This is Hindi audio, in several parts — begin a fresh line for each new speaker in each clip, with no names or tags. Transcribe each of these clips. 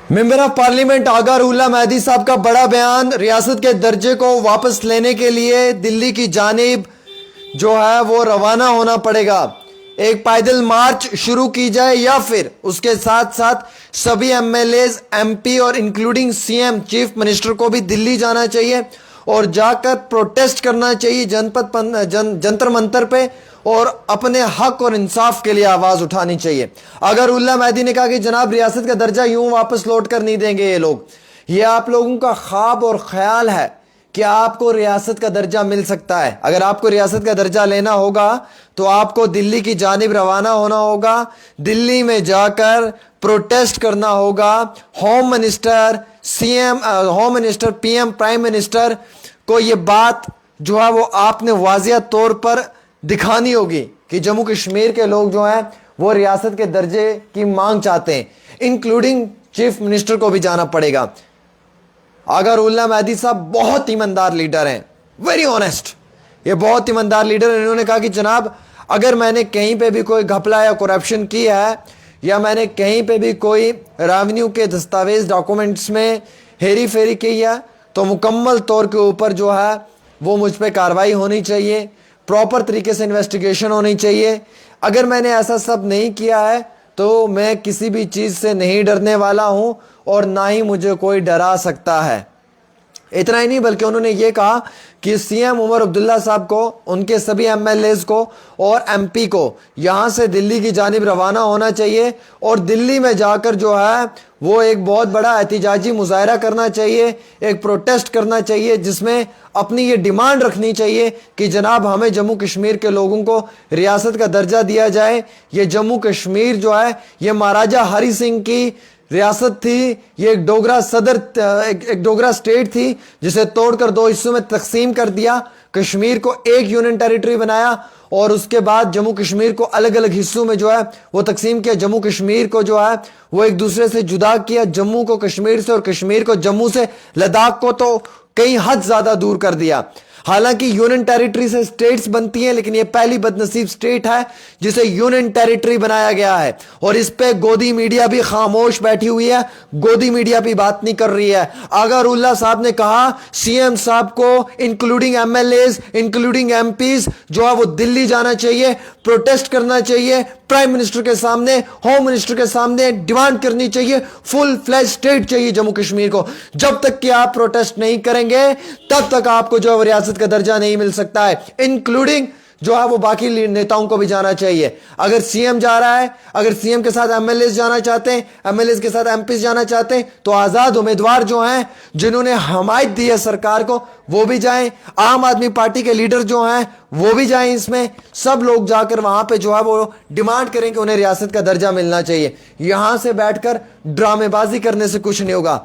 मेंबर ऑफ पार्लियामेंट आगा रुल्ला मेहदी साहब का बड़ा बयान, रियासत के दर्जे को वापस लेने के लिए दिल्ली की जानिब जो है वो रवाना होना पड़ेगा। एक पैदल मार्च शुरू की जाए या फिर उसके साथ साथ सभी एमएलएज, एमपी और इंक्लूडिंग सीएम, चीफ मिनिस्टर को भी दिल्ली जाना चाहिए और जाकर प्रोटेस्ट करना चाहिए जंतर मंतर पे और अपने हक और इंसाफ के लिए आवाज उठानी चाहिए। अगर उल्ला मेहदी ने कहा कि जनाब रियासत का दर्जा यूं वापस लौट कर नहीं देंगे ये लोग, ये आप लोगों का ख्वाब और ख्याल है कि आपको रियासत का दर्जा मिल सकता है। अगर आपको रियासत का दर्जा लेना होगा तो आपको दिल्ली की जानिब रवाना होना होगा, दिल्ली में जाकर प्रोटेस्ट करना होगा। Home minister, CM, home minister, PM, prime minister को ये बात जो है वो आपने वाजिया तौर पर दिखानी होगी कि जम्मू कश्मीर के लोग जो हैं वो रियासत के दर्जे की मांग चाहते हैं। इंक्लूडिंग चीफ मिनिस्टर को भी जाना पड़ेगा। अगर उल्ला मेहदी साहब बहुत ईमानदार लीडर हैं, वेरी ऑनेस्ट, ये बहुत ईमानदार लीडर हैं। इन्होंने कहा कि जनाब अगर मैंने कहीं पे भी कोई घपला या करप्शन की है या मैंने कहीं पे भी कोई रेवेन्यू के दस्तावेज डॉक्यूमेंट्स में हेरी फेरी की है तो मुकम्मल तौर के ऊपर जो है वो मुझ पर कार्रवाई होनी चाहिए, प्रॉपर तरीके से इन्वेस्टिगेशन होनी चाहिए। अगर मैंने ऐसा सब नहीं किया है तो मैं किसी भी चीज़ से नहीं डरने वाला हूं और ना ही मुझे कोई डरा सकता है। इतना ही नहीं बल्कि उन्होंने ये कहा कि सीएम उमर अब्दुल्ला साहब को, उनके सभी एमएलएज को और एमपी को यहां से दिल्ली की जानिब रवाना होना चाहिए और दिल्ली में जाकर जो है वो एक बहुत बड़ा एहतिजाजी मुजाहरा करना चाहिए, एक प्रोटेस्ट करना चाहिए जिसमें अपनी ये डिमांड रखनी चाहिए कि जनाब हमें जम्मू कश्मीर के लोगों को रियासत का दर्जा दिया जाए। ये जम्मू कश्मीर जो है ये महाराजा हरि सिंह की रियासत थी, ये एक डोगरा सदर, एक डोगरा स्टेट थी जिसे तोड़कर दो हिस्सों में तकसीम कर दिया, कश्मीर को एक यूनियन टेरिटरी बनाया और उसके बाद जम्मू कश्मीर को अलग अलग हिस्सों में जो है वो तकसीम किया। जम्मू कश्मीर को जो है वो एक दूसरे से जुदा किया, जम्मू को कश्मीर से और कश्मीर को जम्मू से, लद्दाख को तो कई हद ज्यादा दूर कर दिया। हालांकि यूनियन टेरिटरी से स्टेट्स बनती हैं लेकिन यह पहली बदनसीब स्टेट है जिसे यूनियन टेरिटरी बनाया गया है और इस पे गोदी मीडिया भी खामोश बैठी हुई है, गोदी मीडिया भी बात नहीं कर रही है। अगर उल्ला साहब ने कहा सीएम साहब को इंक्लूडिंग एमएलएज, इंक्लूडिंग एमपीज जो है वो दिल्ली जाना चाहिए, प्रोटेस्ट करना चाहिए, प्राइम मिनिस्टर के सामने, होम मिनिस्टर के सामने डिमांड करनी चाहिए, फुल फ्लैज स्टेट चाहिए जम्मू कश्मीर को। जब तक कि आप प्रोटेस्ट नहीं करेंगे तब तक आपको जो है रियासत का दर्जा नहीं मिल सकता है। इंक्लूडिंग जो है वो बाकी नेताओं को भी जाना चाहिए। अगर सीएम जा रहा है, अगर सीएम के साथ एमएलए जाना चाहते हैं, एमएलए के साथ एमपी जाना चाहते हैं तो आजाद उम्मीदवार जो हैं जिन्होंने हमायत दी है सरकार को वो भी जाएं, आम आदमी पार्टी के लीडर जो हैं वो भी जाएं, इसमें सब लोग जाकर वहां पे जो है वो डिमांड करें कि उन्हें रियासत का दर्जा मिलना चाहिए। यहां से बैठकर ड्रामेबाजी करने से कुछ नहीं होगा।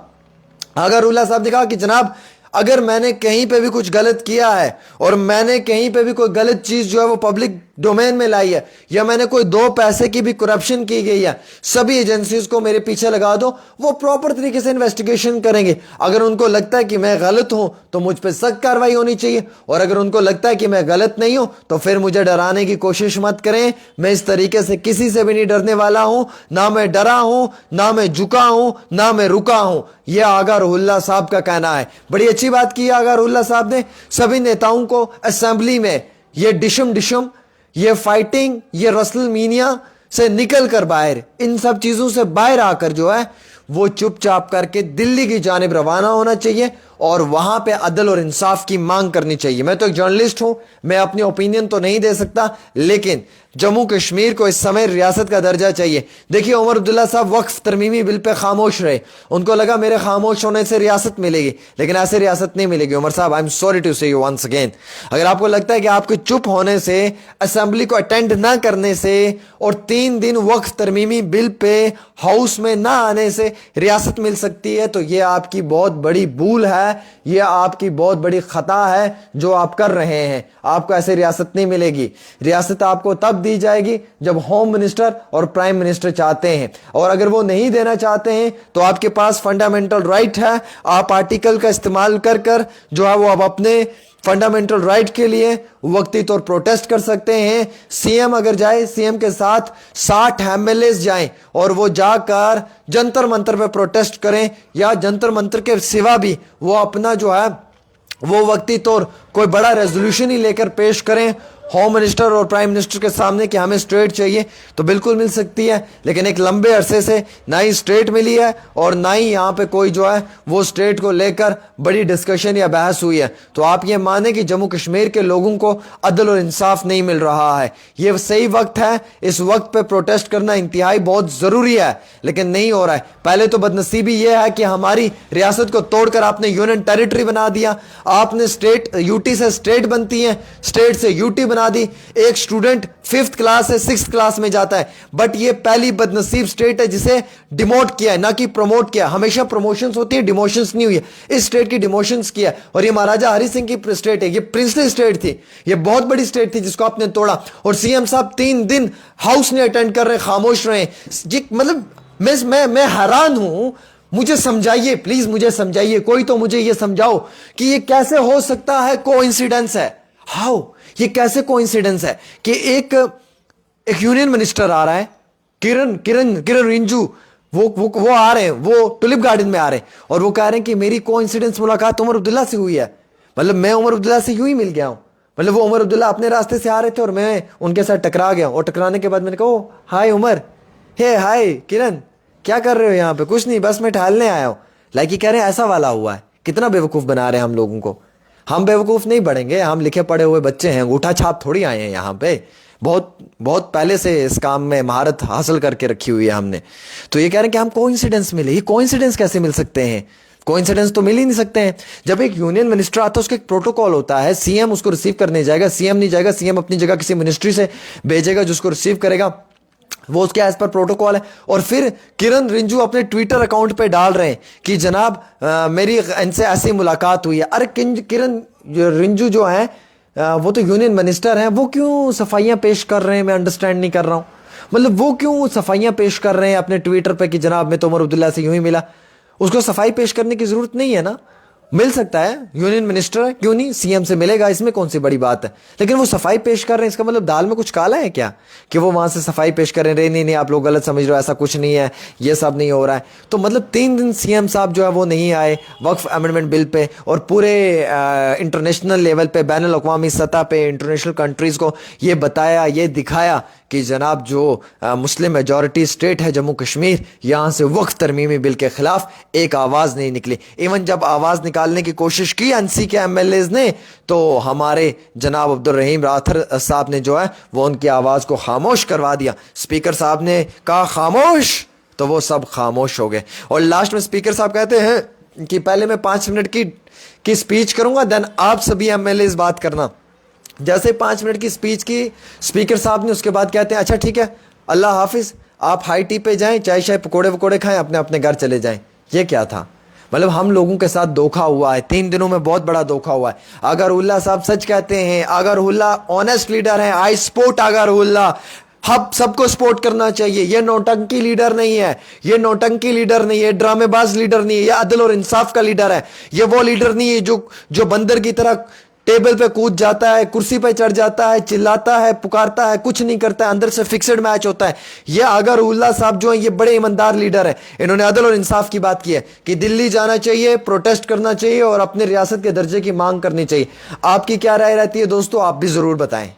अगर उल्ला साहब ने कहा कि जनाब अगर मैंने कहीं पे भी कुछ गलत किया है और मैंने कहीं पे भी कोई गलत चीज जो है वो पब्लिक डोमेन में लाई है या मैंने कोई दो पैसे की भी करप्शन की गई है, सभी एजेंसीज को मेरे पीछे लगा दो, वो प्रॉपर तरीके से इन्वेस्टिगेशन करेंगे। अगर उनको लगता है कि मैं गलत हूं तो मुझ पर सख्त कार्रवाई होनी चाहिए और अगर उनको लगता है कि मैं गलत नहीं हूं तो फिर मुझे डराने की कोशिश मत करें। मैं इस तरीके से किसी से भी नहीं डरने वाला हूं, ना मैं डरा हूं, ना मैं झुका हूं, ना मैं रुका हूं। यह आगा रुल्ला साहब का कहना है। बड़ी अच्छी बात की आगा रुल्ला साहब ने, सभी नेताओं को असेंबली में ये डिशम, ये फाइटिंग, ये रसलमीनिया से निकल कर बाहर, इन सब चीजों से बाहर आकर जो है वो चुपचाप करके दिल्ली की जानिब रवाना होना चाहिए और वहां पे अदल और इंसाफ की मांग करनी चाहिए। मैं तो एक जर्नलिस्ट हूं, मैं अपनी ओपिनियन तो नहीं दे सकता, लेकिन जम्मू कश्मीर को इस समय रियासत का दर्जा चाहिए। देखिए उमर अब्दुल्ला साहब वक्फ तरमीमी बिल पे खामोश रहे, उनको लगा मेरे खामोश होने से रियासत मिलेगी, लेकिन ऐसे रियासत नहीं मिलेगी। उमर साहब, आई एम सॉरी टू से यू वंस अगेन, अगर आपको लगता है कि आपके चुप होने से, असेंबली को अटेंड ना करने से और 3 दिन वक्फ तरमीमी बिल पे हाउस में ना आने से रियासत मिल सकती है तो यह आपकी बहुत बड़ी भूल है, यह आपकी बहुत बड़ी खता है जो आप कर रहे हैं। आपको ऐसे रियासत नहीं मिलेगी। रियासत आपको तब दी जाएगी जब होम मिनिस्टर और प्राइम मिनिस्टर चाहते हैं, और अगर वो नहीं देना चाहते हैं तो आपके पास फंडामेंटल राइट है, आप आर्टिकल का इस्तेमाल कर जो है वो अब अपने फंडामेंटल राइट के लिए वक्ती तौर प्रोटेस्ट कर सकते हैं। सीएम अगर जाए, सीएम के साथ 60 एमएलए जाएं और वो जाकर जंतर मंतर पे प्रोटेस्ट करें, या जंतर मंतर के सिवा भी वो अपना जो है वो वक्ती तौर कोई बड़ा रेजोल्यूशन ही लेकर पेश करें होम मिनिस्टर और प्राइम मिनिस्टर के सामने कि हमें स्टेट चाहिए, तो बिल्कुल मिल सकती है। लेकिन एक लंबे अरसे से ना ही स्टेट मिली है और ना ही यहां पे कोई जो है वो स्टेट को लेकर बड़ी डिस्कशन या बहस हुई है। तो आप ये माने कि जम्मू कश्मीर के लोगों को अदल और इंसाफ नहीं मिल रहा है। ये सही वक्त है, इस वक्त पे प्रोटेस्ट करना इंतहाई बहुत जरूरी है, लेकिन नहीं हो रहा है। पहले तो बदनसीबी यह है कि हमारी रियासत को तोड़कर आपने यूनियन टेरिटरी बना दिया। आपने स्टेट, यूटी से स्टेट बनती है, स्टेट से यूटी बना दी। एक स्टूडेंट 5th क्लास से 6th क्लास में जाता है, बट ये पहली बदनसीब स्टेट है जिसे डिमोट किया है, ना कि प्रमोट किया। हमेशा प्रमोशंस होती है, डिमोशंस नहीं हुई है। इस स्टेट की डिमोशंस किया, और ये महाराजा हरि सिंह की स्टेट है, ये प्रिंसली स्टेट थी, ये बहुत बड़ी स्टेट थी जिसको आपने तोड़ा। और सीएम साहब 3 दिन हाउस नहीं अटेंड कर रहे, खामोश रहे। मतलब मैं हैरान हूं। मुझे समझाइए प्लीज, मुझे समझाइए, कोई तो मुझे ये समझाओ कि ये कैसे हो सकता है। कोइंसिडेंस है, हाउ, ये कैसे कोइंसिडेंस है कि एक यूनियन मिनिस्टर आ रहा है, किरण रिंजू, वो आ रहे हैं, वो टुलिप गार्डन में आ रहे हैं, और वो कह रहे हैं कि मेरी कोइंसिडेंस मुलाकात उमर अब्दुल्ला से हुई है। मतलब मैं उमर अब्दुल्ला से यूं ही मिल गया हूं। मतलब वो उमर अब्दुल्ला अपने रास्ते से आ रहे थे और मैं उनके साथ टकरा गया, और टकराने के बाद मैंने कहा हाय उमर, हे हाय किरण, क्या कर रहे हो यहाँ पे? कुछ नहीं, बस मैं टहलने आया हूं। लाइक ये कह रहे हैं ऐसा वाला हुआ है। कितना बेवकूफ बना रहे हैं हम लोगों को। हम बेवकूफ नहीं बढ़ेंगे, हम लिखे पढ़े हुए बच्चे हैं, अंगूठा छाप थोड़ी आए हैं यहाँ पे। बहुत बहुत पहले से इस काम में महारत हासिल करके रखी हुई है हमने। तो ये कह रहे हैं कि हम कोइंसिडेंस मिले। ये कोइंसिडेंस कैसे मिल सकते हैं? कोइंसिडेंस तो मिल ही नहीं सकते हैं। जब एक यूनियन मिनिस्टर आता है उसका एक प्रोटोकॉल होता है, सीएम उसको रिसीव करने जाएगा, सीएम नहीं जाएगा, सीएम अपनी जगह किसी मिनिस्ट्री से भेजेगा जो उसको रिसीव करेगा, वो उसके एज पर प्रोटोकॉल है। और फिर किरण रिंजू अपने ट्विटर अकाउंट पे डाल रहे हैं कि जनाब मेरी इनसे ऐसी मुलाकात हुई है। अरे किरण रिंजू जो है वो तो यूनियन मिनिस्टर हैं, वो क्यों सफाइयां पेश कर रहे हैं? मैं अंडरस्टैंड नहीं कर रहा हूं। मतलब वो क्यों सफाइयां पेश कर रहे हैं अपने ट्विटर पे कि जनाब मैं तो उमर अब्दुल्ला से यूं ही मिला? उसको सफाई पेश करने की जरूरत नहीं है ना। मिल सकता है, यूनियन मिनिस्टर है, क्यों नहीं, सीएम से मिलेगा, इसमें कौन सी बड़ी बात है। लेकिन वो सफाई पेश कर रहे हैं, इसका मतलब दाल में कुछ काला है क्या कि वो वहां से सफाई पेश कर रहे हैं? नहीं, आप लोग गलत समझ रहे हो, ऐसा कुछ नहीं है, ये सब नहीं हो रहा है। तो मतलब 3 दिन सीएम साहब जो है वो नहीं आए वक्फ अमेंडमेंट बिल पे, और पूरे इंटरनेशनल लेवल पे, बैनुल अक़वामी सतह पे इंटरनेशनल कंट्रीज को ये बताया, ये दिखाया कि जनाब जो मुस्लिम मेजॉरिटी स्टेट है जम्मू कश्मीर, यहां से वक्फ तरमीमी बिल के खिलाफ एक आवाज नहीं निकली। इवन जब आवाज निकालने की कोशिश की एनसी के एमएलए ने, तो हमारे जनाब अब्दुल रहीम राथर साहब ने जो है वो उनकी आवाज को खामोश करवा दिया। स्पीकर साहब ने कहा खामोश, तो वो सब खामोश हो गए। और लास्ट में स्पीकर साहब कहते हैं कि पहले मैं 5 मिनट की स्पीच करूंगा, देन आप सभी एमएलए बात करना। जैसे 5 मिनट की स्पीच की स्पीकर साहब ने, उसके बाद कहते हैं अच्छा ठीक है, अल्लाह हाफिज, आप हाई टी पे जाएं, चाय शाय पकोड़े वकोड़े खाएं, अपने अपने घर चले जाएं। ये क्या था? मतलब हम लोगों के साथ धोखा हुआ है, 3 दिनों में बहुत बड़ा धोखा हुआ है। अगर उल्ला साहब सच कहते हैं, अगर उल्ला ऑनेस्ट लीडर है, आई सपोर्ट अगर उल्ला, हम सबको सपोर्ट करना चाहिए। ये नौटंकी लीडर नहीं है, ये नौटंकी लीडर नहीं है, ड्रामेबाज लीडर नहीं है, ये अदल और इंसाफ का लीडर है। ये वो लीडर नहीं है जो बंदर की तरह टेबल पे कूद जाता है, कुर्सी पे चढ़ जाता है, चिल्लाता है, पुकारता है, कुछ नहीं करता है, अंदर से फिक्स्ड मैच होता है। ये अगर उल्ला साहब जो है ये बड़े ईमानदार लीडर है। इन्होंने अदल और इंसाफ की बात की है कि दिल्ली जाना चाहिए, प्रोटेस्ट करना चाहिए और अपने रियासत के दर्जे की मांग करनी चाहिए। आपकी क्या राय रहती है दोस्तों? आप भी जरूर बताएं।